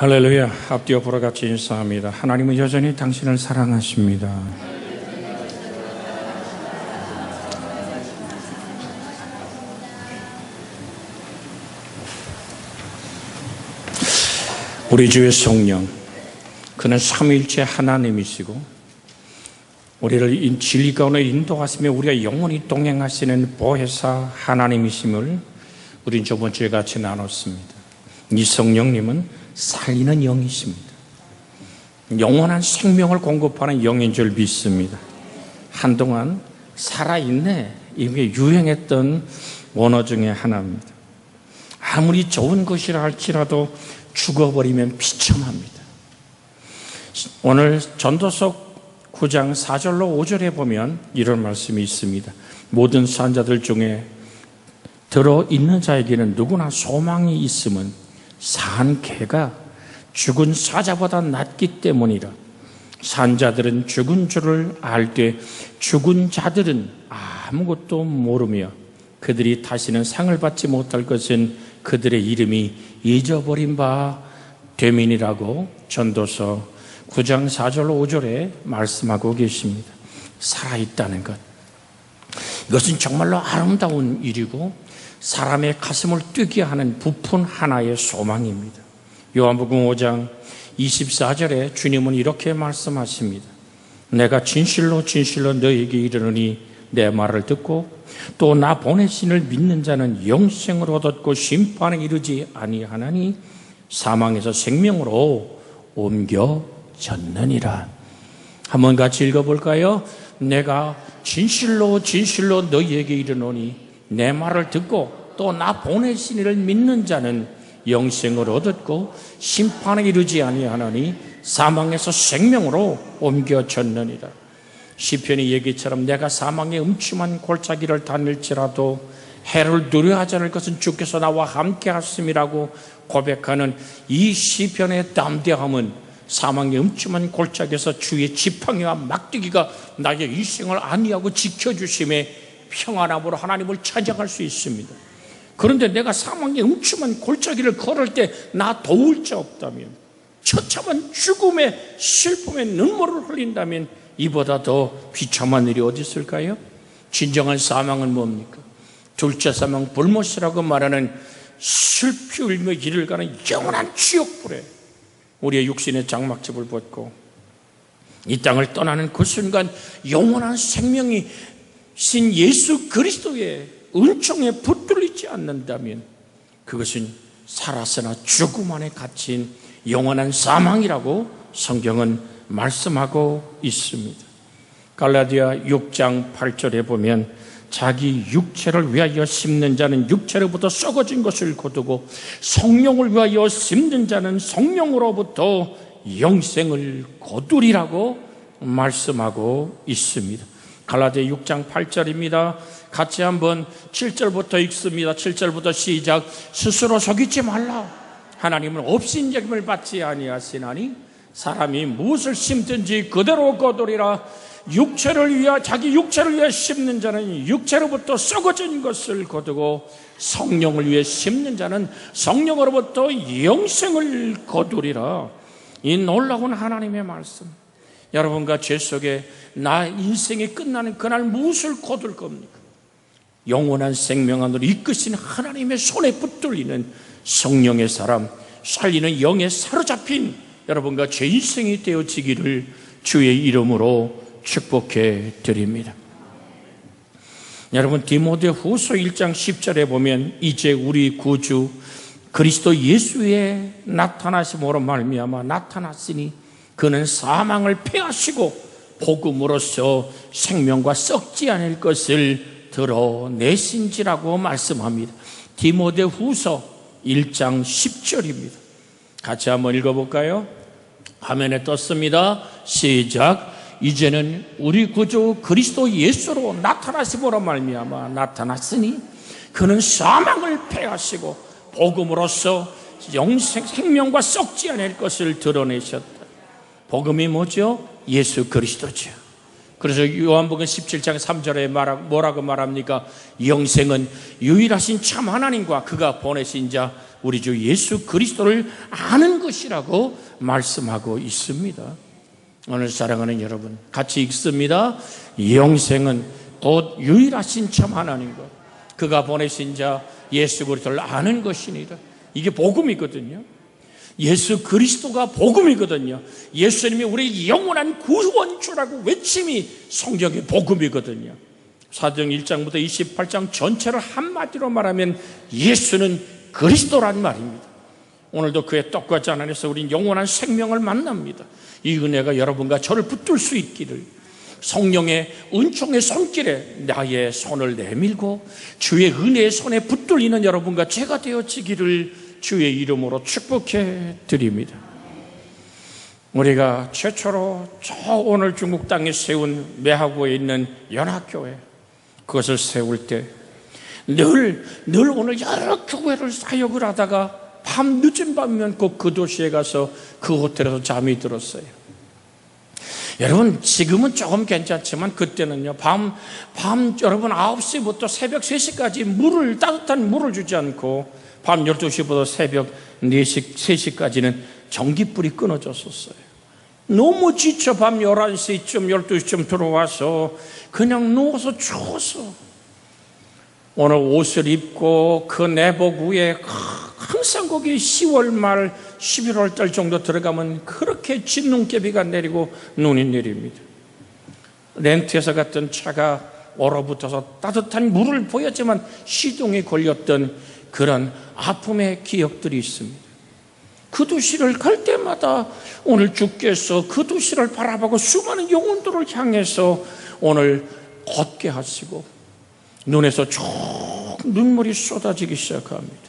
할렐루야. 앞뒤 옆으로 같이 인사합니다. 하나님은 여전히 당신을 사랑하십니다. 우리 주의 성령, 그는 삼위일체 하나님이시고 우리를 진리 가운데 인도하시며 우리가 영원히 동행하시는 보혜사 하나님이심을 우린 저번 주에 같이 나눴습니다. 이 성령님은 살리는 영이십니다. 영원한 생명을 공급하는 영인 줄 믿습니다. 한동안 살아있네, 이게 유행했던 원어 중에 하나입니다. 아무리 좋은 것이라 할지라도 죽어버리면 비참합니다. 오늘 전도서 9장 4절로 5절에 보면 이런 말씀이 있습니다. 모든 산자들 중에 들어있는 자에게는 누구나 소망이 있음은 산 개가 죽은 사자보다 낫기 때문이라. 산자들은 죽은 줄을 알되 죽은 자들은 아무것도 모르며 그들이 다시는 상을 받지 못할 것은 그들의 이름이 잊어버린 바 됨이니라고 전도서 9장 4절로 5절에 말씀하고 계십니다. 살아있다는 것, 이것은 정말로 아름다운 일이고 사람의 가슴을 뛰게 하는 부푼 하나의 소망입니다. 요한복음 5장 24절에 주님은 이렇게 말씀하십니다. 내가 진실로 진실로 너희에게 이르노니 내 말을 듣고 또 나 보내신을 믿는 자는 영생을 얻었고 심판에 이르지 아니하나니 사망에서 생명으로 옮겨졌느니라. 한번 같이 읽어볼까요? 내가 진실로 진실로 너희에게 이르노니 내 말을 듣고 또 나 보내신 이를 믿는 자는 영생을 얻었고 심판에 이르지 아니하나니 사망에서 생명으로 옮겨졌느니라. 시편의 얘기처럼 내가 사망의 음침한 골짜기를 다닐지라도 해를 두려워하지 않을 것은 주께서 나와 함께 하심이라고 고백하는 이 시편의 담대함은 사망의 음침한 골짜기에서 주의 지팡이와 막대기가 나의 일생을 안위하고 지켜주심에 평안함으로 하나님을 찬양할 수 있습니다. 그런데 내가 사망의 음침한 골짜기를 걸을 때 나 도울 자 없다면, 처참한 죽음의 슬픔의 눈물을 흘린다면 이보다 더 비참한 일이 어디 있을까요? 진정한 사망은 뭡니까? 둘째 사망 불못이라고 말하는 슬피 울며 이를 가는 영원한 지옥불에 우리의 육신의 장막집을 벗고 이 땅을 떠나는 그 순간 영원한 생명이 신 예수 그리스도의 은총에 붙들리지 않는다면 그것은 살았으나 죽음 안에 갇힌 영원한 사망이라고 성경은 말씀하고 있습니다. 갈라디아 6장 8절에 보면 자기 육체를 위하여 심는 자는 육체로부터 썩어진 것을 거두고 성령을 위하여 심는 자는 성령으로부터 영생을 거두리라고 말씀하고 있습니다. 갈라디아 6장 8절입니다. 같이 한번 7절부터 읽습니다. 7절부터 시작. 스스로 속이지 말라. 하나님은 없인 책임을 받지 아니하시나니 사람이 무엇을 심든지 그대로 거두리라. 자기 육체를 위해 심는 자는 육체로부터 썩어진 것을 거두고 성령을 위해 심는 자는 성령으로부터 영생을 거두리라. 이 놀라운 하나님의 말씀, 여러분과 제 속에 나 인생이 끝나는 그날 무엇을 거둘 겁니까? 영원한 생명 안으로 이끄신 하나님의 손에 붙들리는 성령의 사람, 살리는 영에 사로잡힌 여러분과 제 인생이 되어지기를 주의 이름으로 축복해 드립니다. 여러분, 디모데후서 1장 10절에 보면 이제 우리 구주 그리스도 예수의 나타나심으로 말미암아 나타났으니 그는 사망을 패하시고 복음으로써 생명과 썩지 않을 것을 드러내신지라고 말씀합니다. 디모데후서 1장 10절입니다. 같이 한번 읽어볼까요? 화면에 떴습니다. 시작. 이제는 우리 구주 그리스도 예수로 나타나심으로 말미암아 나타났으니 그는 사망을 패하시고 복음으로써 생명과 썩지 않을 것을 드러내셨다. 복음이 뭐죠? 예수 그리스도죠. 그래서 요한복음 17장 3절에 뭐라고 말합니까? 영생은 유일하신 참 하나님과 그가 보내신 자 우리 주 예수 그리스도를 아는 것이라고 말씀하고 있습니다. 오늘 사랑하는 여러분, 같이 읽습니다. 영생은 곧 유일하신 참 하나님과 그가 보내신 자 예수 그리스도를 아는 것이니라. 이게 복음이거든요. 예수 그리스도가 복음이거든요. 예수님이 우리의 영원한 구원주라고 외침이 성경의 복음이거든요. 사도행 1장부터 28장 전체를 한마디로 말하면 예수는 그리스도란 말입니다. 오늘도 그의 떡과 잔 안에서 우린 영원한 생명을 만납니다. 이 은혜가 여러분과 저를 붙들 수 있기를, 성령의 은총의 손길에 나의 손을 내밀고 주의 은혜의 손에 붙들리는 여러분과 제가 되어지기를 주의 이름으로 축복해 드립니다. 우리가 최초로 저 오늘 중국 땅에 세운 매하고에 있는 연합교회, 그것을 세울 때 늘 오늘 여러 교회를 사역을 하다가 밤 늦은 밤이면 꼭 그 도시에 가서 그 호텔에서 잠이 들었어요. 여러분, 지금은 조금 괜찮지만 그때는요, 밤 여러분 9시부터 새벽 3시까지 따뜻한 물을 주지 않고 밤 12시부터 새벽 4시, 3시까지는 전기불이 끊어졌었어요. 너무 지쳐 밤 11시쯤 12시쯤 들어와서 그냥 누워서 추워서 오늘 옷을 입고 그 내복 위에 항상 거기 10월 말 11월 달 정도 들어가면 그렇게 진눈깨비가 내리고 눈이 내립니다. 렌트해서 갔던 차가 얼어붙어서 따뜻한 물을 보였지만 시동이 걸렸던 그런 아픔의 기억들이 있습니다. 그 도시를 갈 때마다 오늘 주께서 그 도시를 바라보고 수많은 영혼들을 향해서 오늘 걷게 하시고 눈에서 쭉 눈물이 쏟아지기 시작합니다.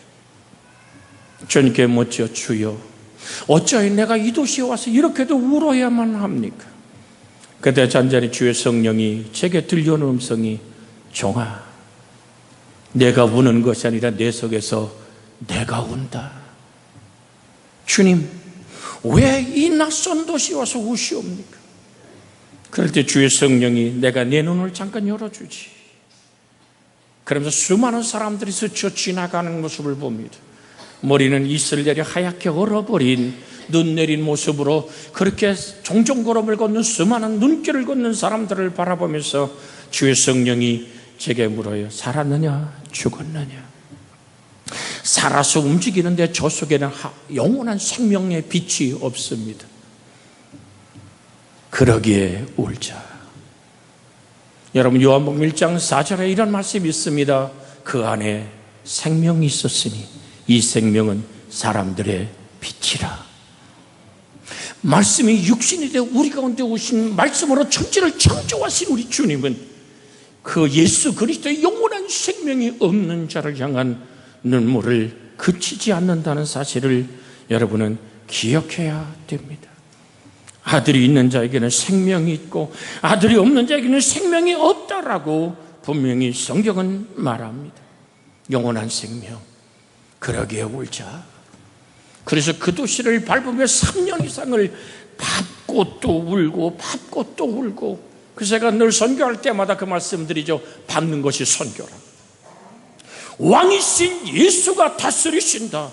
주님께 묻죠. 주여, 어찌하여 내가 이 도시에 와서 이렇게도 울어야만 합니까? 그때 잔잔히 주의 성령이 제게 들려오는 음성이, 종아, 내가 우는 것이 아니라 내 속에서 내가 운다. 주님, 왜 이 낯선 도시에 와서 우시옵니까? 그럴 때 주의 성령이 내가 내 눈을 잠깐 열어주지. 그러면서 수많은 사람들이 스쳐 지나가는 모습을 봅니다. 머리는 이슬 내려 하얗게 얼어버린 눈 내린 모습으로 그렇게 종종 걸음을 걷는 수많은 눈길을 걷는 사람들을 바라보면서 주의 성령이 제게 물어요. 살았느냐 죽었느냐? 살아서 움직이는데 저 속에는 영원한 생명의 빛이 없습니다. 그러기에 울자. 여러분, 요한복음 1장 4절에 이런 말씀이 있습니다. 그 안에 생명이 있었으니 이 생명은 사람들의 빛이라. 말씀이 육신이 되어 우리 가운데 오신 말씀으로 천지를 창조하신 우리 주님은 그 예수 그리스도의 영원한 생명이 없는 자를 향한 눈물을 그치지 않는다는 사실을 여러분은 기억해야 됩니다. 아들이 있는 자에게는 생명이 있고 아들이 없는 자에게는 생명이 없다라고 분명히 성경은 말합니다. 영원한 생명, 그러기에 울자. 그래서 그 도시를 밟으며 3년 이상을 밟고 또 울고 밟고 또 울고, 그래서 제가 늘 선교할 때마다 그 말씀드리죠. 밟는 것이 선교라. 왕이신 예수가 다스리신다.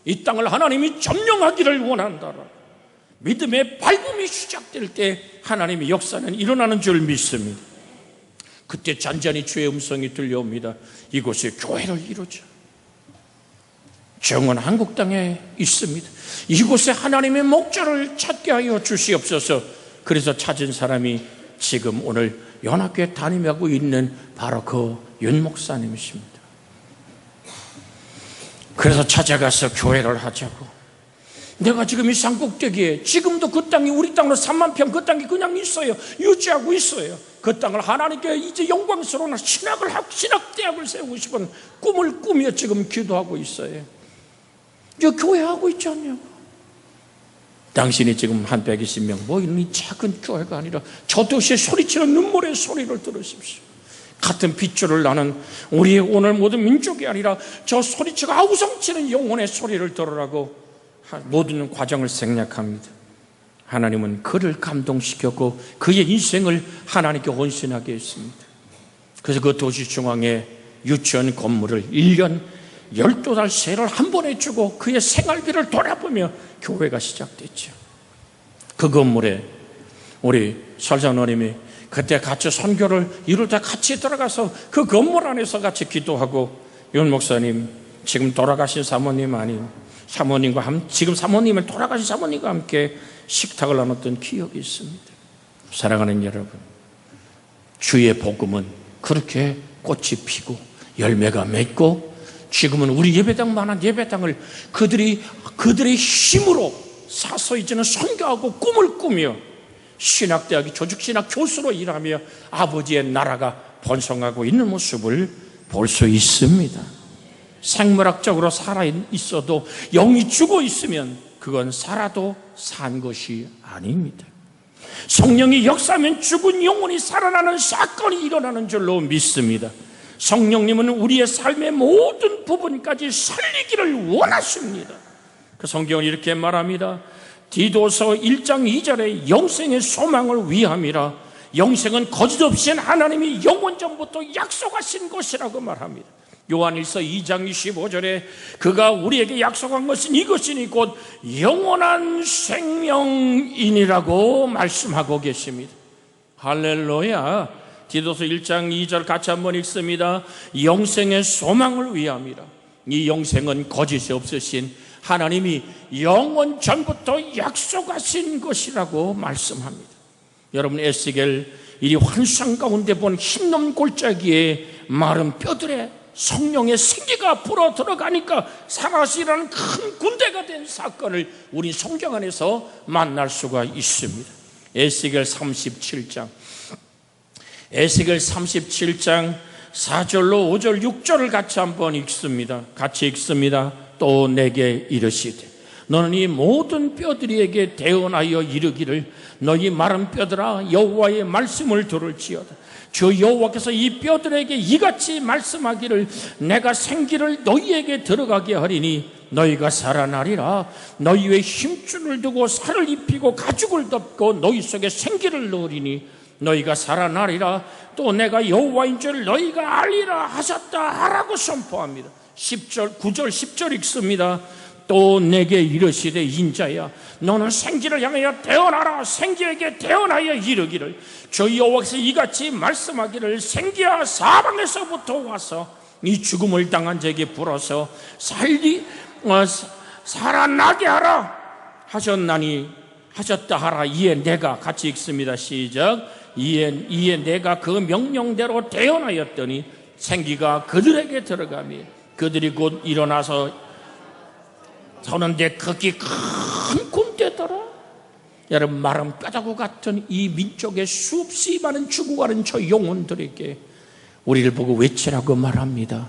이 땅을 하나님이 점령하기를 원한다라. 믿음의 밟음이 시작될 때 하나님의 역사는 일어나는 줄 믿습니다. 그때 잔잔히 주의 음성이 들려옵니다. 이곳에 교회를 이루자. 정은 한국 땅에 있습니다. 이곳에 하나님의 목자를 찾게 하여 주시옵소서. 그래서 찾은 사람이 지금 오늘 연합교회 담임하고 있는 바로 그 윤 목사님이십니다. 그래서 찾아가서 교회를 하자고. 내가 지금 이 산꼭대기에 지금도 그 땅이 우리 땅으로 3만 평 그 땅이 그냥 있어요. 유지하고 있어요. 그 땅을 하나님께 이제 영광스러운 신학대학을 세우고 싶은 꿈을 꾸며 지금 기도하고 있어요. 저 교회하고 있지 않냐고. 당신이 지금 한 120명 모이는 이 작은 교회가 아니라 저 도시에 소리치는 눈물의 소리를 들으십시오. 같은 핏줄을 나는 우리의 오늘 모든 민족이 아니라 저 소리치고 아우성치는 영혼의 소리를 들으라고 모든 과정을 생략합니다. 하나님은 그를 감동시켰고 그의 인생을 하나님께 헌신하게 했습니다. 그래서 그 도시 중앙에 유치원 건물을 1년 12달 세를 한 번에 주고 그의 생활비를 돌아보며 교회가 시작됐죠. 그 건물에 우리 설장로님이 그때 같이 선교를 이룰 때 같이 들어가서 그 건물 안에서 같이 기도하고, 윤 목사님, 지금 돌아가신 사모님 아닌 사모님과 지금 사모님을 돌아가신 사모님과 함께 식탁을 나눴던 기억이 있습니다. 사랑하는 여러분, 주의 복음은 그렇게 꽃이 피고 열매가 맺고, 지금은 우리 예배당만한 예배당을 그들의 힘으로 사서 이제는 선교하고 꿈을 꾸며 신학대학의 조직신학 교수로 일하며 아버지의 나라가 번성하고 있는 모습을 볼 수 있습니다. 생물학적으로 살아있어도 영이 죽어 있으면 그건 살아도 산 것이 아닙니다. 성령이 역사하면 죽은 영혼이 살아나는 사건이 일어나는 줄로 믿습니다. 성령님은 우리의 삶의 모든 부분까지 살리기를 원하십니다. 그 성경은 이렇게 말합니다. 디도서 1장 2절에 영생의 소망을 위함이라. 영생은 거짓없이 하나님이 영원 전부터 약속하신 것이라고 말합니다. 요한일서 2장 25절에 그가 우리에게 약속한 것은 이것이니 곧 영원한 생명이니라고 말씀하고 계십니다. 할렐루야. 디도서 1장 2절 같이 한번 읽습니다. 영생의 소망을 위함이라. 이 영생은 거짓이 없으신 하나님이 영원 전부터 약속하신 것이라고 말씀합니다. 여러분, 에스겔 이 환상 가운데 본 흰놈 골짜기에 마른 뼈들에 성령의 생기가 불어 들어가니까 사라시라는 큰 군대가 된 사건을 우리 성경 안에서 만날 수가 있습니다. 에스겔 37장 4절로 5절 6절을 같이 한번 읽습니다. 같이 읽습니다. 또 내게 이르시되 너는 이 모든 뼈들에게 대언하여 이르기를 너희 마른 뼈들아 여호와의 말씀을 들을지어다. 주 여호와께서 이 뼈들에게 이같이 말씀하기를 내가 생기를 너희에게 들어가게 하리니 너희가 살아나리라. 너희 위에 힘줄을 두고 살을 입히고 가죽을 덮고 너희 속에 생기를 넣으리니 너희가 살아나리라. 또 내가 여호와인 줄 너희가 알리라 하셨다 하라고 선포합니다. 9절 10절 읽습니다. 또 내게 이르시되 인자야 너는 생기를 향하여 대언하라. 생기에게 대언하여 이르기를 주 여호와께서 이같이 말씀하기를 생기야 사방에서부터 와서 이 죽음을 당한 자에게 불어서 살아나게 하라 하셨나니 하셨다 하라. 이에 내가 같이 읽습니다. 시작. 이에 내가 그 명령대로 대언하였더니 생기가 그들에게 들어가며 그들이 곧 일어나서 서는데 극히 큰 군대더라. 여러분, 마른 뼈다구 같은 이 민족의 수없이 많은 죽어가는 저 영혼들에게 우리를 보고 외치라고 말합니다.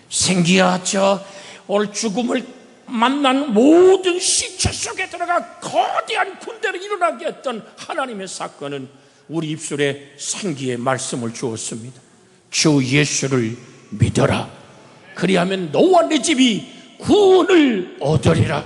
생기야, 저 오늘 죽음을 만난 모든 시체 속에 들어가 거대한 군대를 일어나게 했던 하나님의 사건은 우리 입술에 생기의 말씀을 주었습니다. 주 예수를 믿어라. 그리하면 너와 내 집이 구원을 얻으리라.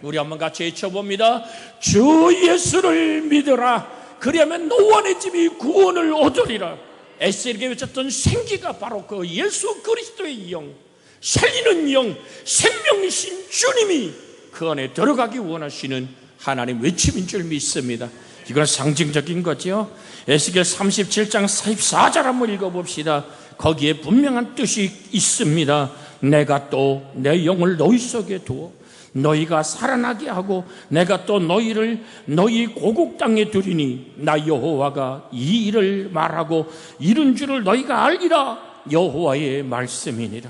우리 한번 같이 외쳐봅니다. 주 예수를 믿어라. 그리하면 너와 내 집이 구원을 얻으리라. 에스겔에게 외쳤던 생기가 바로 그 예수 그리스도의 영, 살리는 영, 생명이신 주님이 그 안에 들어가기 원하시는 하나님 외침인 줄 믿습니다. 이건 상징적인 거죠. 에스겔 37장 44절 한번 읽어봅시다. 거기에 분명한 뜻이 있습니다. 내가 또 내 영을 너희 속에 두어 너희가 살아나게 하고 내가 또 너희를 너희 고국 땅에 두리니 나 여호와가 이 일을 말하고 이룬 줄을 너희가 알리라. 여호와의 말씀이니라.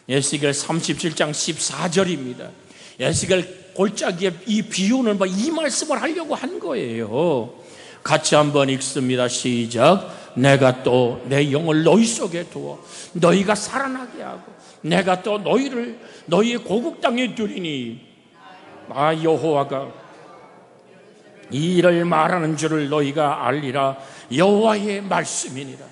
에스겔 37장 14절입니다. 에스겔 골짜기에 이 비유는 이 말씀을 하려고 한 거예요. 같이 한번 읽습니다. 시작. 내가 또 내 영을 너희 속에 두어 너희가 살아나게 하고 내가 또 너희를 너희의 고국 땅에 두리니 나 여호와가 이 일을 말하는 줄을 너희가 알리라. 여호와의 말씀이니라.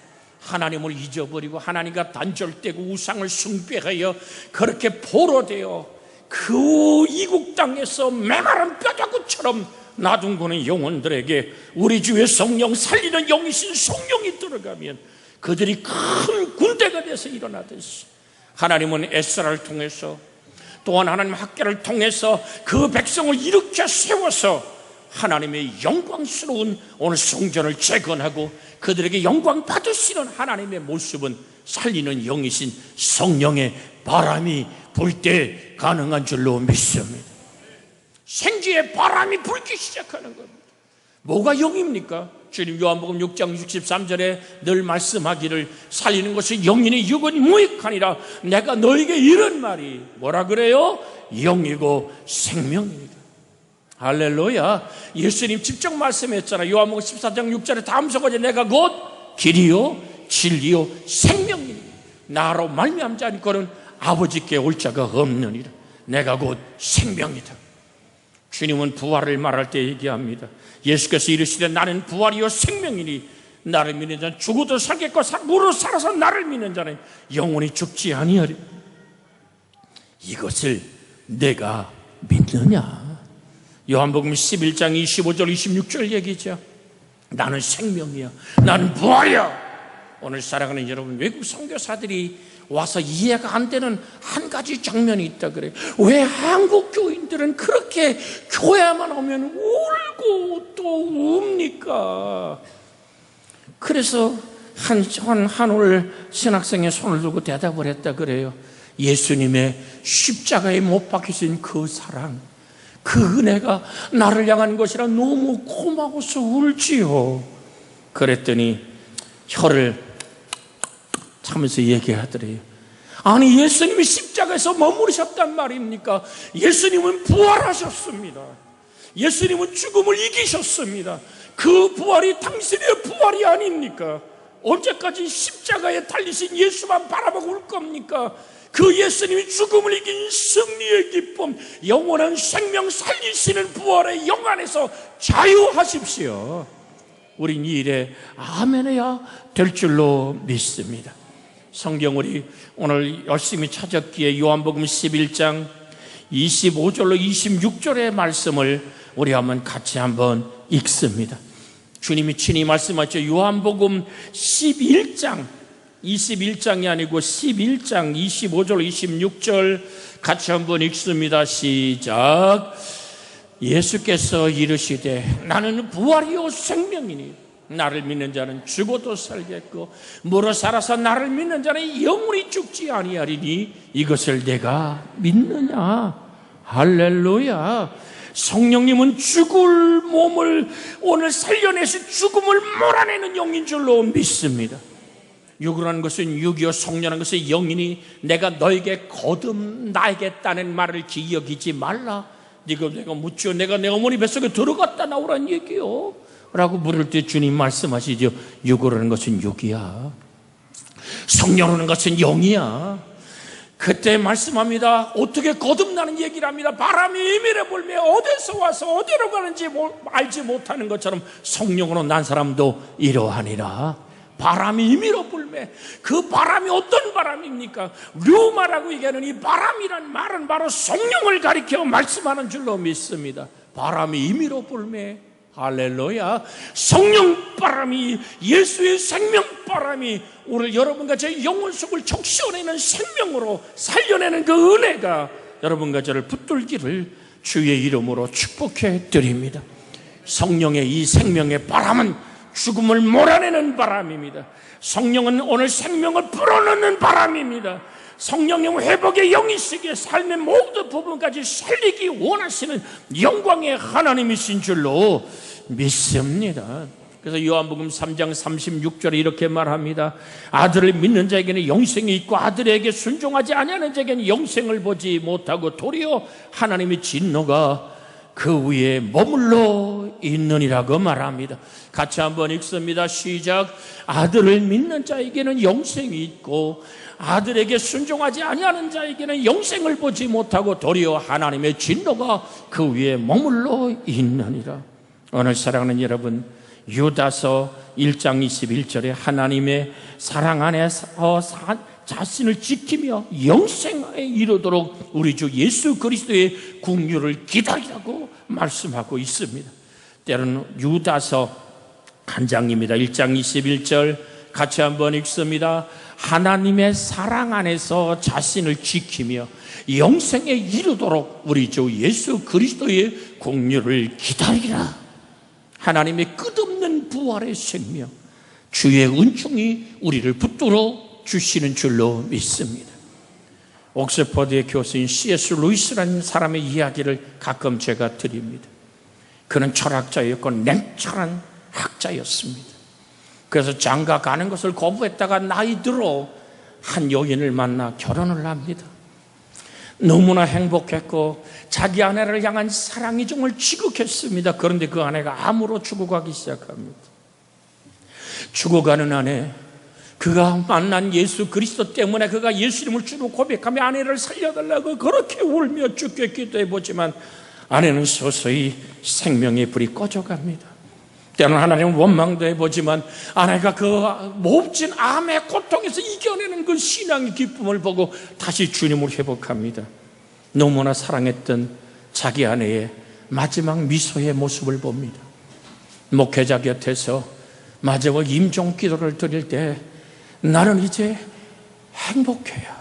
하나님을 잊어버리고 하나님과 단절되고 우상을 숭배하여 그렇게 포로되어 그 이국 땅에서 메마른 뼈다구처럼 놔둔 거는 영혼들에게 우리 주의 성령, 살리는 영이신 성령이 들어가면 그들이 큰 군대가 돼서 일어나듯이 하나님은 에스라를 통해서 또한 하나님 학교를 통해서 그 백성을 일으켜 세워서 하나님의 영광스러운 오늘 성전을 재건하고 그들에게 영광 받으시는 하나님의 모습은 살리는 영이신 성령의 바람이 불 때 가능한 줄로 믿습니다. 생지의 바람이 불기 시작하는 겁니다. 뭐가 영입니까? 주님 요한복음 6장 63절에 늘 말씀하기를 살리는 것이 영이니 육은 무익하니라. 내가 너에게 이런 말이 뭐라 그래요? 영이고 생명이니라. 할렐루야. 예수님 직접 말씀했잖아요. 요한복음 14장 6절에 다음 서거제 내가 곧 길이요 진리요 생명이니 나로 말미암지 않고는 아버지께 올 자가 없느니라. 내가 곧 생명이다. 주님은 부활을 말할 때 얘기합니다. 예수께서 이르시되 나는 부활이요 생명이니 나를 믿는 자는 죽어도 살겠고 무릇 살아서 나를 믿는 자는 영원히 죽지 아니하리. 이것을 내가 믿느냐? 요한복음 11장 25절 26절 얘기죠. 나는 생명이야. 나는 부활이야. 오늘 사랑하는 여러분, 외국 선교사들이 와서 이해가 안 되는 한 가지 장면이 있다 그래요. 왜 한국 교인들은 그렇게 교회만 오면 울고 또 웁니까? 그래서 한올 신학생의 손을 들고 대답을 했다 그래요. 예수님의 십자가에 못 박히신 그 사랑, 그 은혜가 나를 향한 것이라 너무 고마워서 울지요. 그랬더니 혀를 참으면서 얘기하더래요. 아니 예수님이 십자가에서 머무르셨단 말입니까? 예수님은 부활하셨습니다. 예수님은 죽음을 이기셨습니다. 그 부활이 당신의 부활이 아닙니까? 언제까지 십자가에 달리신 예수만 바라보고 울 겁니까? 그 예수님이 죽음을 이긴 승리의 기쁨, 영원한 생명 살리시는 부활의 영 안에서 자유하십시오. 우린 이 일에 아멘해야 될 줄로 믿습니다. 성경 우리 오늘 열심히 찾았기에 요한복음 11장 25절로 26절의 말씀을 우리 같이 한번 읽습니다. 주님이 친히 말씀하셨죠. 요한복음 11장 21장이 아니고 11장 25절 26절 같이 한번 읽습니다. 시작. 예수께서 이르시되 나는 부활이요 생명이니 나를 믿는 자는 죽어도 살겠고 무릇 살아서 나를 믿는 자는 영원히 죽지 아니하리니 이것을 내가 믿느냐? 할렐루야. 성령님은 죽을 몸을 오늘 살려내서 죽음을 몰아내는 영인 줄로 믿습니다. 육이라는 것은 육이요 성령이라는 것은 영이니 내가 너에게 거듭나겠다는 말을 기억이지 말라. 네가 내가 묻죠. 내가 내 어머니 뱃속에 들어갔다 나오란 얘기요 라고 물을 때 주님 말씀하시죠. 육이라는 것은 육이야, 성령이라는 것은 영이야. 그때 말씀합니다. 어떻게 거듭나는 얘기를 합니다. 바람이 이밀해 불며 어디서 와서 어디로 가는지 알지 못하는 것처럼 성령으로 난 사람도 이러하니라. 바람이 이밀어 불매. 그 바람이 어떤 바람입니까? 류마라고 얘기하는 이 바람이란 말은 바로 성령을 가리켜 말씀하는 줄로 믿습니다. 바람이 이밀어 불매. 할렐루야. 성령 바람이, 예수의 생명 바람이 오늘 여러분과 제 영혼 속을 적셔내는 생명으로 살려내는 그 은혜가 여러분과 저를 붙들기를 주의 이름으로 축복해 드립니다. 성령의 이 생명의 바람은 죽음을 몰아내는 바람입니다. 성령은 오늘 생명을 불어넣는 바람입니다. 성령님 회복의 영이시기에 삶의 모든 부분까지 살리기 원하시는 영광의 하나님이신 줄로 믿습니다. 그래서 요한복음 3장 36절에 이렇게 말합니다. 아들을 믿는 자에게는 영생이 있고 아들에게 순종하지 아니하는 자에게는 영생을 보지 못하고 도리어 하나님의 진노가 그 위에 머물러 있느니라고 말합니다. 같이 한번 읽습니다. 시작. 아들을 믿는 자에게는 영생이 있고 아들에게 순종하지 아니하는 자에게는 영생을 보지 못하고 도리어 하나님의 진노가 그 위에 머물러 있느니라. 오늘 사랑하는 여러분, 유다서 1장 21절에 하나님의 사랑 안에서 자신을 지키며 영생에 이르도록 우리 주 예수 그리스도의 긍휼을 기다리라고 말씀하고 있습니다. 때로는 유다서 한 장입니다. 1장 21절 같이 한번 읽습니다. 하나님의 사랑 안에서 자신을 지키며 영생에 이르도록 우리 주 예수 그리스도의 공류를 기다리라. 하나님의 끝없는 부활의 생명, 주의 은총이 우리를 붙들어 주시는 줄로 믿습니다. 옥스퍼드의 교수인 C.S. 루이스라는 사람의 이야기를 가끔 제가 드립니다. 그는 철학자였고 냉철한 학자였습니다. 그래서 장가 가는 것을 거부했다가 나이 들어 한 여인을 만나 결혼을 합니다. 너무나 행복했고 자기 아내를 향한 사랑이 정말 지극했습니다. 그런데 그 아내가 암으로 죽어가기 시작합니다. 죽어가는 아내, 그가 만난 예수 그리스도 때문에 그가 예수님을 주로 고백하며 아내를 살려달라고 그렇게 울며 죽게 기도해보지만 아내는 서서히 생명의 불이 꺼져갑니다. 때로는 하나님은 원망도 해보지만 아내가 그 몹진 암의 고통에서 이겨내는 그 신앙의 기쁨을 보고 다시 주님을 회복합니다. 너무나 사랑했던 자기 아내의 마지막 미소의 모습을 봅니다. 목회자 곁에서 마지막 임종 기도를 드릴 때 나는 이제 행복해요.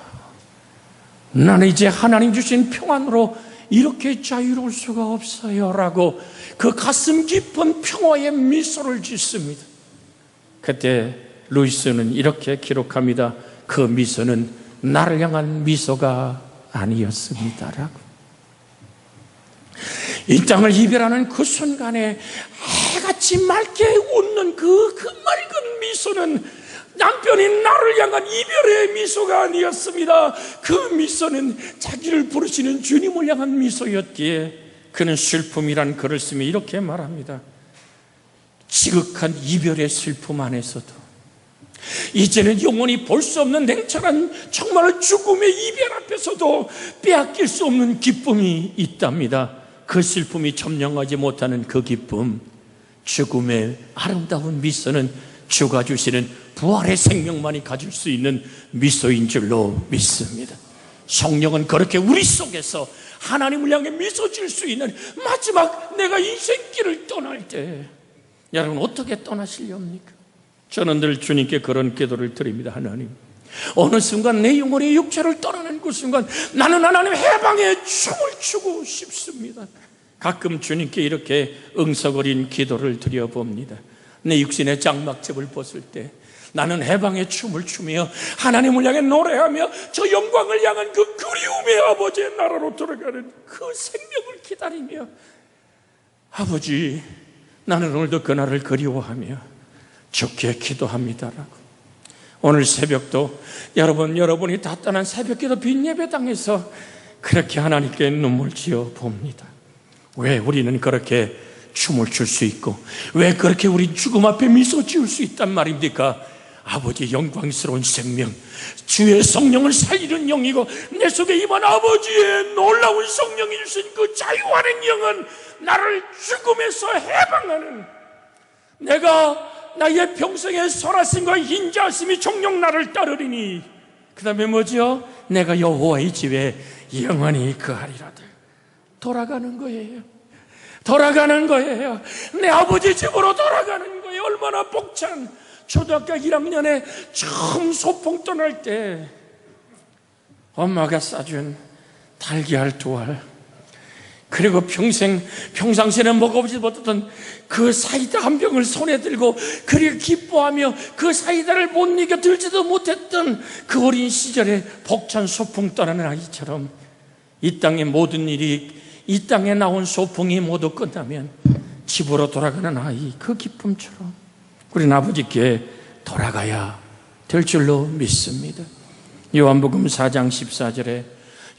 나는 이제 하나님 주신 평안으로 이렇게 자유로울 수가 없어요 라고 그 가슴 깊은 평화의 미소를 짓습니다. 그때 루이스는 이렇게 기록합니다. 그 미소는 나를 향한 미소가 아니었습니다 라고. 이 땅을 이별하는 그 순간에 해같이 맑게 웃는 그 맑은 미소는 남편이 나를 향한 이별의 미소가 아니었습니다. 그 미소는 자기를 부르시는 주님을 향한 미소였기에 그는 슬픔이란 글을 쓰며 이렇게 말합니다. 지극한 이별의 슬픔 안에서도 이제는 영원히 볼 수 없는 냉철한 정말 죽음의 이별 앞에서도 빼앗길 수 없는 기쁨이 있답니다. 그 슬픔이 점령하지 못하는 그 기쁨, 죽음의 아름다운 미소는 주가 주시는 부활의 생명만이 가질 수 있는 미소인 줄로 믿습니다. 성령은 그렇게 우리 속에서 하나님을 향해 미소 질 수 있는 마지막 내가 인생길을 떠날 때 여러분 어떻게 떠나시렵니까? 저는 늘 주님께 그런 기도를 드립니다. 하나님, 어느 순간 내 영혼의 육체를 떠나는 그 순간 나는 하나님 해방의 춤을 추고 싶습니다. 가끔 주님께 이렇게 응석어린 기도를 드려봅니다. 내 육신의 장막집을 벗을 때 나는 해방의 춤을 추며 하나님을 향해 노래하며 저 영광을 향한 그 그리움의 아버지의 나라로 들어가는 그 생명을 기다리며 아버지, 나는 오늘도 그날을 그리워하며 주께 기도합니다라고. 오늘 새벽도 여러분이 다 떠난 새벽기도 빈 예배당에서 그렇게 하나님께 눈물 지어 봅니다. 왜 우리는 그렇게 춤을 출 수 있고 왜 그렇게 우리 죽음 앞에 미소 지을 수 있단 말입니까? 아버지 영광스러운 생명, 주의 성령을 살리는 영이고 내 속에 임한 아버지의 놀라운 성령이 주신 그 자유하는 영은 나를 죽음에서 해방하는, 내가 나의 평생의 설하심과 인자하심이 종종 나를 따르리니 그 다음에 뭐죠? 내가 여호와의 집에 영원히 거하리로다. 돌아가는 거예요. 돌아가는 거예요. 내 아버지 집으로 돌아가는 거예요. 얼마나 벅찬. 초등학교 1학년에 처음 소풍 떠날 때 엄마가 싸준 달걀 2알, 그리고 평상시에는 먹어보지 못했던 그 사이다 한 병을 손에 들고 그를 기뻐하며 그 사이다를 못 이겨 들지도 못했던 그 어린 시절에 벅찬 소풍 떠나는 아이처럼 이 땅의 모든 일이, 이 땅에 나온 소풍이 모두 끝나면 집으로 돌아가는 아이, 그 기쁨처럼 우리는 아버지께 돌아가야 될 줄로 믿습니다. 요한복음 4장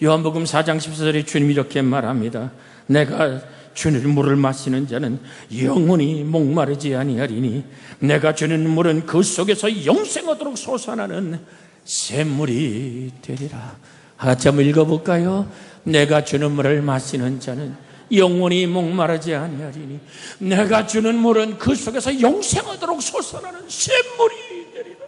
14절에 주님이 이렇게 말합니다. 내가 주는 물을 마시는 자는 영원히 목마르지 아니하리니 내가 주는 물은 그 속에서 영생하도록 솟아나는 샘물이 되리라. 같이 한번 읽어볼까요? 내가 주는 물을 마시는 자는 영원히 목마르지 아니하리니 내가 주는 물은 그 속에서 영생하도록 솟아나는 샘물이 되리라.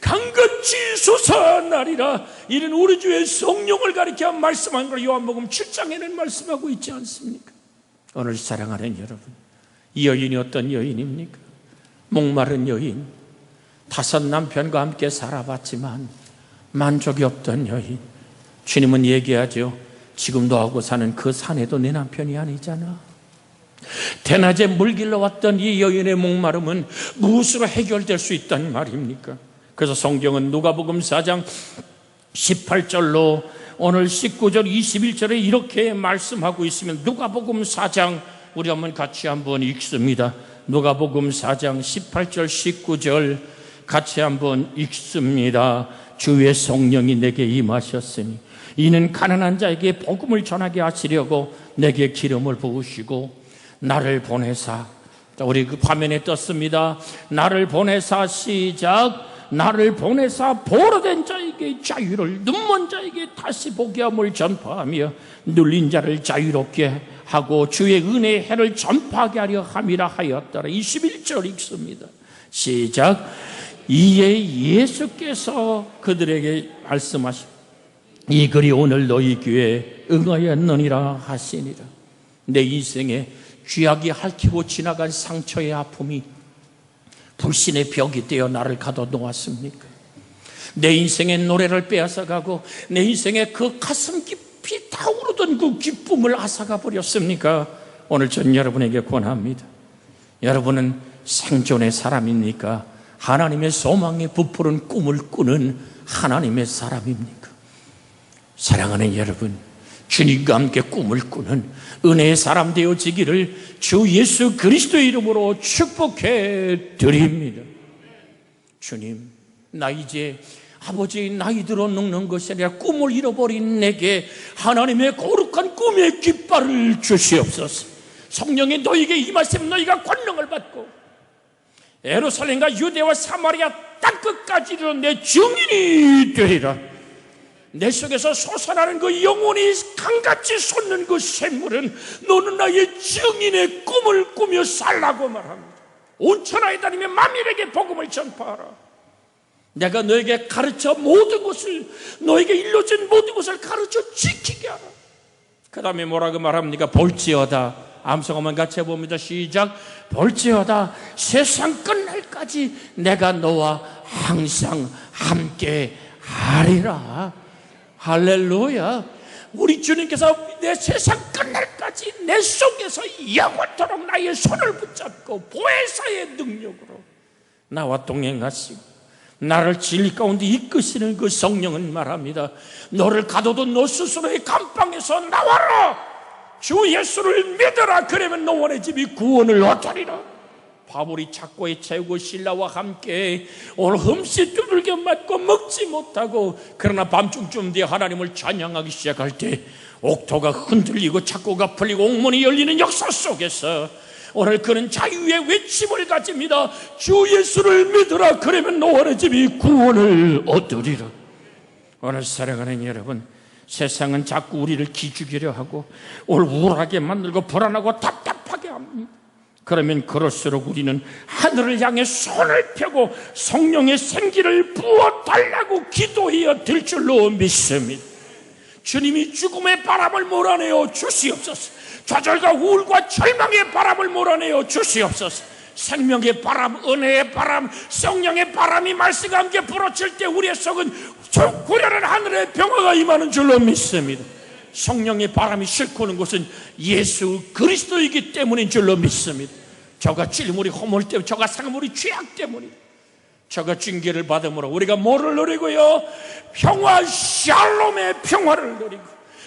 강같이 솟아나리라. 이는 우리 주의 성령을 가리켜 말씀한 걸 요한복음 7장에는 말씀하고 있지 않습니까? 오늘 사랑하는 여러분, 이 여인이 어떤 여인입니까? 목마른 여인, 5 남편과 함께 살아봤지만 만족이 없던 여인. 주님은 얘기하죠. 지금 너하고 사는 그 사내도 내 남편이 아니잖아. 대낮에 물 길러 왔던 이 여인의 목마름은 무엇으로 해결될 수 있단 말입니까? 그래서 성경은 누가복음 4장 18절로 오늘 19절 21절에 이렇게 말씀하고 있으면, 누가복음 4장 우리 같이 한번 읽습니다. 누가복음 4장 18절 19절 같이 한번 읽습니다. 주의 성령이 내게 임하셨으니 이는 가난한 자에게 복음을 전하게 하시려고 내게 기름을 부으시고 나를 보내사, 우리 그 화면에 떴습니다. 나를 보내사, 시작. 나를 보내사 보로된 자에게 자유를, 눈먼 자에게 다시 보게 함을 전파하며 눌린 자를 자유롭게 하고 주의 은혜의 해를 전파하게 하려 함이라 하였더라. 21절 읽습니다. 시작. 이에 예수께서 그들에게 말씀하시고 이 글이 오늘 너희 귀에 응하였느니라 하시니라. 내 인생에 쥐약이 핥히고 지나간 상처의 아픔이 불신의 벽이 되어 나를 가둬놓았습니까? 내 인생의 노래를 빼앗아가고 내 인생의 그 가슴 깊이 타오르던 그 기쁨을 앗아가 버렸습니까? 오늘 전 여러분에게 권합니다. 여러분은 생존의 사람입니까? 하나님의 소망에 부풀은 꿈을 꾸는 하나님의 사람입니까? 사랑하는 여러분, 주님과 함께 꿈을 꾸는 은혜의 사람 되어지기를 주 예수 그리스도의 이름으로 축복해 드립니다. 주님, 나 이제 아버지의 나이 들어 늙는 것이 아니라 꿈을 잃어버린 내게 하나님의 거룩한 꿈의 깃발을 주시옵소서. 성령이 너에게 임하시면 너희가 권능을 받고 예루살렘과 유대와 사마리아 땅끝까지 이르러 내 증인이 되리라. 내 속에서 솟아나는 그 영혼이 강같이 솟는 그 샘물은 너는 나의 증인의 꿈을 꾸며 살라고 말합니다. 온 천하에 다니며 만민에게 복음을 전파하라. 내가 너에게 가르쳐 모든 것을, 너에게 일러준 모든 것을 가르쳐 지키게 하라. 그 다음에 뭐라고 말합니까? 볼지어다, 암송하면 같이 해봅니다. 시작. 볼지어다 세상 끝날까지 내가 너와 항상 함께 하리라. 할렐루야. 우리 주님께서 내 세상 끝날까지 내 속에서 영원토록 나의 손을 붙잡고 보혜사의 능력으로 나와 동행하시고 나를 진리 가운데 이끄시는 그 성령은 말합니다. 너를 가둬둔 너 스스로의 감방에서 나와라. 주 예수를 믿어라. 그러면 너원의 집이 구원을 얻으리라. 바울이 착고에 채우고 신라와 함께 오늘 흠씨 두들겨 맞고 먹지 못하고, 그러나 밤중쯤 뒤에 하나님을 찬양하기 시작할 때 옥토가 흔들리고 착고가 풀리고 옥문이 열리는 역사 속에서 오늘 그는 자유의 외침을 가집니다. 주 예수를 믿으라. 그러면 너원의 집이 구원을 얻으리라. 오늘 사랑하는 여러분, 세상은 자꾸 우리를 기죽이려 하고 오늘 우울하게 만들고 불안하고 답답하게 합니다. 그러면 그럴수록 우리는 하늘을 향해 손을 펴고 성령의 생기를 부어달라고 기도해야 될 줄로 믿습니다. 주님이 죽음의 바람을 몰아내어 주시옵소서. 좌절과 우울과 절망의 바람을 몰아내어 주시옵소서. 생명의 바람, 은혜의 바람, 성령의 바람이 말씀과 함께 불어칠 때 우리의 속은 구련한 하늘의 평화가 임하는 줄로 믿습니다. 성령의 바람이 싣고는 것은 예수 그리스도이기 때문인 줄로 믿습니다. 저가 찔림으로 허물 때문에, 저가 상함으로 죄악 때문에, 저가 징계를 받음으로 우리가 뭐를 누리고요? 평화, 샬롬의 평화를 누리고,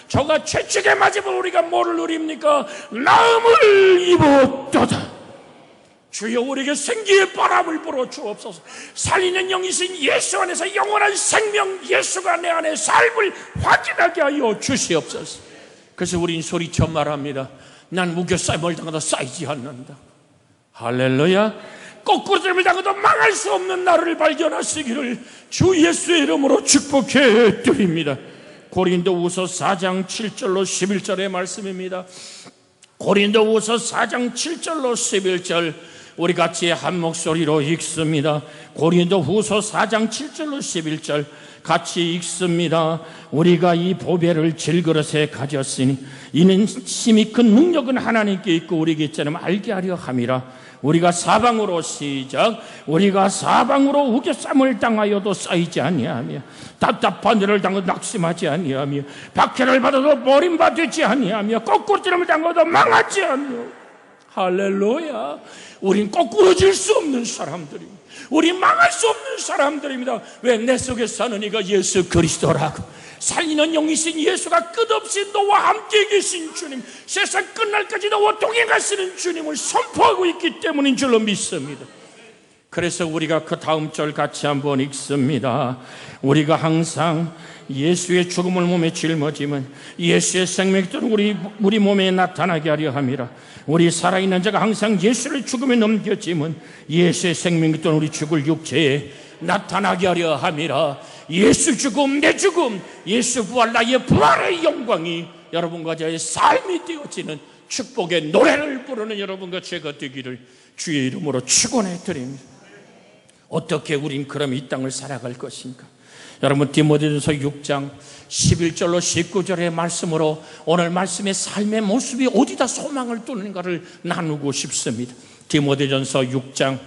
저가 채찍에 맞으면 우리가 뭐를 누립니까? 나음을 입었도다. 주여 우리에게 생기의 바람을 불어 주옵소서. 살리는 영이신 예수 안에서 영원한 생명 예수가 내 안에 삶을 확인하게 하여 주시옵소서. 그래서 우린 소리쳐 말합니다. 난 무교싸움을 당하다 쌓이지 않는다. 할렐루야. 거꾸로짐을 당해도 망할 수 없는 나를 발견하시기를 주 예수의 이름으로 축복해 드립니다. 고린도후서 4장 7절로 11절의 말씀입니다. 고린도후서 4장 7절로 11절 우리 같이 한 목소리로 읽습니다. 고린도후서 4장 7절로 11절 같이 읽습니다. 우리가 이 보배를 질그릇에 가졌으니 이는 심히 큰 능력은 하나님께 있고 우리에게 있자는 알게 하려 함이라. 우리가 사방으로 시작 우리가 사방으로 우겨쌈을 당하여도 쌓이지 아니하며 답답한 일을 당하도 낙심하지 아니하며 박해를 받아도 버림받지 아니하며 거꾸로짐을 당하도 망하지 아니하며. 할렐루야. 우린 거꾸로질 수 없는 사람들입니다. 우린 망할 수 없는 사람들입니다. 왜? 내 속에 사는 이가 예수 그리스도라고. 살리는 영이신 예수가 끝없이 너와 함께 계신 주님, 세상 끝날까지 너와 동행하시는 주님을 선포하고 있기 때문인 줄로 믿습니다. 그래서 우리가 그 다음 절 같이 한번 읽습니다. 우리가 항상 예수의 죽음을 몸에 짊어지면 예수의 생명이 또 우리 몸에 나타나게 하려 함이라. 우리 살아있는 자가 항상 예수를 죽음에 넘겨지면 예수의 생명이 또 우리 죽을 육체에 나타나게 하려 함이라. 예수 죽음, 내 죽음, 예수 부활, 나의 부활의 영광이 여러분과 저의 삶이 되어지는 축복의 노래를 부르는 여러분과 제가 되기를 주의 이름으로 축원해 드립니다. 어떻게 우린 그럼 이 땅을 살아갈 것인가? 여러분, 디모데전서 6장 11절로 19절의 말씀으로 오늘 말씀의 삶의 모습이 어디다 소망을 두는가를 나누고 싶습니다. 디모데전서 6장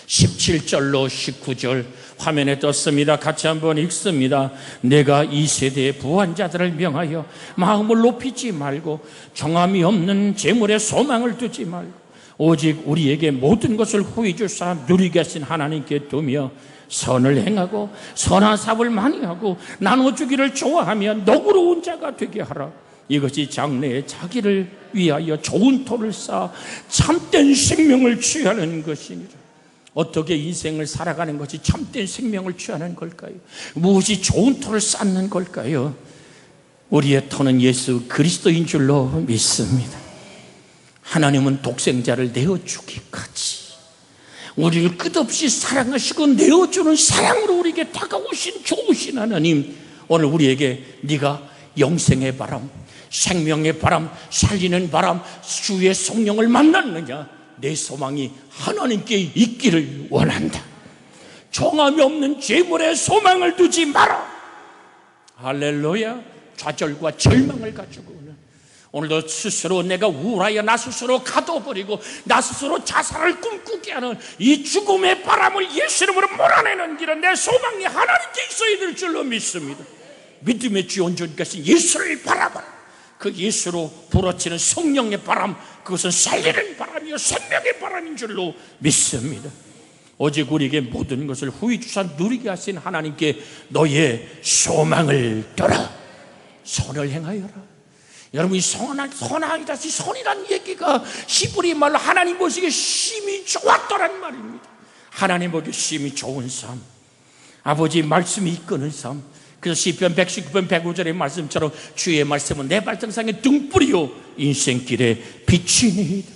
17절로 19절 화면에 떴습니다. 같이 한번 읽습니다. 내가 이 세대의 부한 자들을 명하여 마음을 높이지 말고 정함이 없는 재물에 소망을 두지 말고 오직 우리에게 모든 것을 후히 주사 누리게 하신 하나님께 두며 선을 행하고 선한 사업을 많이 하고 나눠주기를 좋아하며 너그러운 자가 되게 하라. 이것이 장래에 자기를 위하여 좋은 토를 쌓아 참된 생명을 취하는 것이니라. 어떻게 인생을 살아가는 것이 참된 생명을 취하는 걸까요? 무엇이 좋은 토를 쌓는 걸까요? 우리의 토는 예수 그리스도인 줄로 믿습니다. 하나님은 독생자를 내어주기까지 우리를 끝없이 사랑하시고 내어주는 사랑으로 우리에게 다가오신 좋으신 하나님, 오늘 우리에게 네가 영생의 바람, 생명의 바람, 살리는 바람, 주의 성령을 만났느냐? 내 소망이 하나님께 있기를 원한다. 정함이 없는 재물에 소망을 두지 마라. 할렐루야. 좌절과 절망을 가지고 오늘도 스스로 내가 우울하여 나 스스로 가둬버리고 나 스스로 자살을 꿈꾸게 하는 이 죽음의 바람을 예수 이름으로 몰아내는 길은 내 소망이 하나님께 있어야 될 줄로 믿습니다. 믿음의 주 온전하신 예수를 바라봐라. 그 예수로 불어치는 성령의 바람, 그것은 살리는 바람이요 생명의 바람인 줄로 믿습니다. 오직 우리에게 모든 것을 후히 주사 누리게 하신 하나님께 너의 소망을 둬라. 선을 행하여라. 여러분, 이 선하기다시 선이란 얘기가 히브리 말로 하나님 보시기에 심히 좋았더란 말입니다. 하나님 보기에 심히 좋은 삶, 아버지 말씀이 이끄는 삶. 그래서 시편 119편 105절의 말씀처럼 주의 말씀은 내 발등상에 등불이요 인생길에 빛이니이다.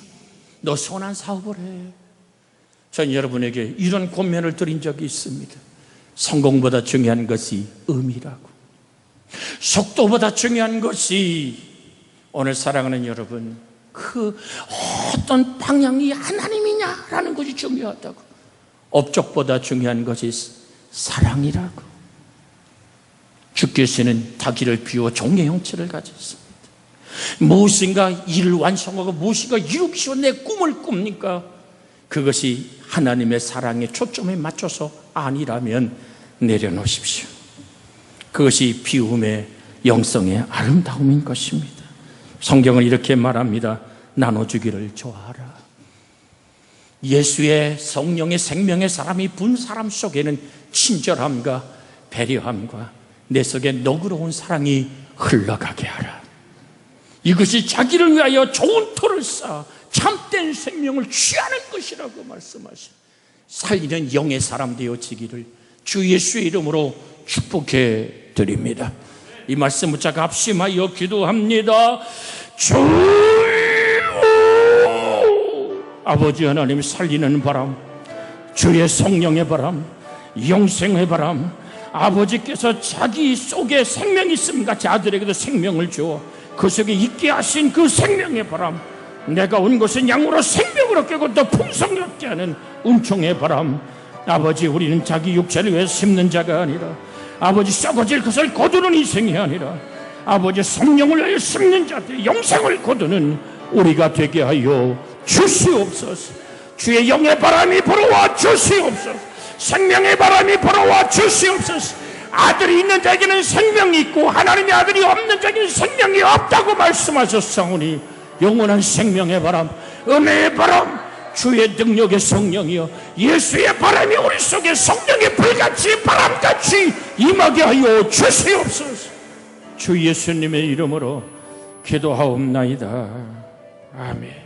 너 선한 사업을 해. 전 여러분에게 이런 권면을 드린 적이 있습니다. 성공보다 중요한 것이 의미라고, 속도보다 중요한 것이, 오늘 사랑하는 여러분, 그 어떤 방향이 하나님이냐라는 것이 중요하다고. 업적보다 중요한 것이 사랑이라고. 주께서는 자기를 비워 종의 형체를 가졌습니다. 무엇인가 일을 완성하고 무엇인가 이루기 위해 내 꿈을 꿉니까? 그것이 하나님의 사랑에 초점에 맞춰서 아니라면 내려놓으십시오. 그것이 비움의 영성의 아름다움인 것입니다. 성경은 이렇게 말합니다. 나눠주기를 좋아하라. 예수의 성령의 생명의 사람이 분 사람 속에는 친절함과 배려함과 내 속에 너그러운 사랑이 흘러가게 하라. 이것이 자기를 위하여 좋은 토를 쌓아 참된 생명을 취하는 것이라고 말씀하시오. 살리는 영의 사람 되어지기를 주 예수의 이름으로 축복해 드립니다. 이 말씀 붙잡아 합심하여 기도합니다. 주 아버지 하나님, 살리는 바람, 주의 성령의 바람, 영생의 바람, 아버지께서 자기 속에 생명이 있습니다. 제 아들에게도 생명을 주어 그 속에 있게 하신 그 생명의 바람, 내가 온 것은 양으로 생명을 얻게 하고 또 풍성을 얻게 하는 은총의 바람. 아버지, 우리는 자기 육체를 위해 심는 자가 아니라 아버지 썩어질 것을 거두는 인생이 아니라 아버지 성령을 위하여 숨는 자들의 영생을 거두는 우리가 되게 하여 주시옵소서. 주의 영의 바람이 불어와 주시옵소서. 생명의 바람이 불어와 주시옵소서. 아들이 있는 자에게는 생명이 있고 하나님의 아들이 없는 자에게는 생명이 없다고 말씀하셨사오니 영원한 생명의 바람, 은혜의 바람, 주의 능력의 성령이여 예수의 바람이 우리 속에 성령의 불같이 바람같이 임하게 하여 주시옵소서. 주 예수님의 이름으로 기도하옵나이다. 아멘.